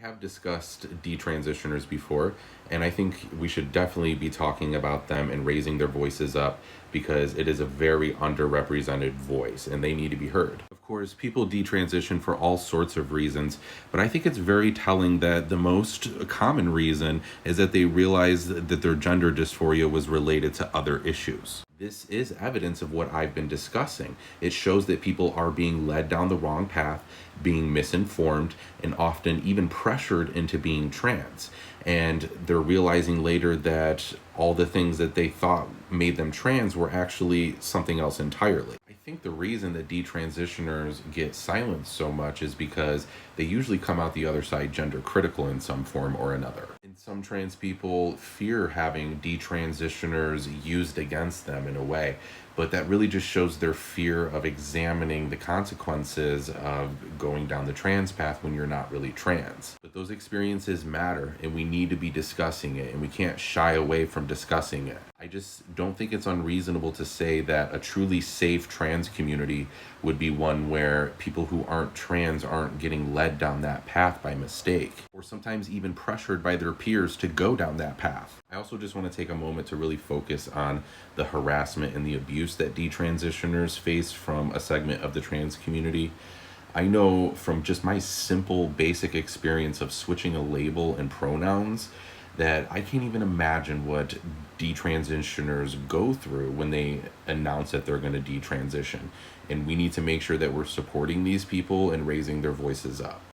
have discussed detransitioners before, and I think we should definitely be talking about them and raising their voices up because it is a very underrepresented voice and they need to be heard. Of course, people detransition for all sorts of reasons, but I think it's very telling that the most common reason is that they realize that their gender dysphoria was related to other issues. This is evidence of what I've been discussing. It shows that people are being led down the wrong path, being misinformed, and often even pressured into being trans. And they're realizing later that all the things that they thought made them trans were actually something else entirely. I think the reason that detransitioners get silenced so much is because they usually come out the other side gender critical in some form or another. And some trans people fear having detransitioners used against them in a way, but that really just shows their fear of examining the consequences of going down the trans path when you're not really trans. But those experiences matter, and we need to be discussing it, and we can't shy away from discussing it. I just don't think it's unreasonable to say that a truly safe trans community would be one where people who aren't trans aren't getting led down that path by mistake, or sometimes even pressured by their peers to go down that path. I also just want to take a moment to really focus on the harassment and the abuse that detransitioners face from a segment of the trans community. I know from just my simple, basic experience of switching a label and pronouns that I can't even imagine what detransitioners go through when they announce that they're going to detransition. And we need to make sure that we're supporting these people and raising their voices up.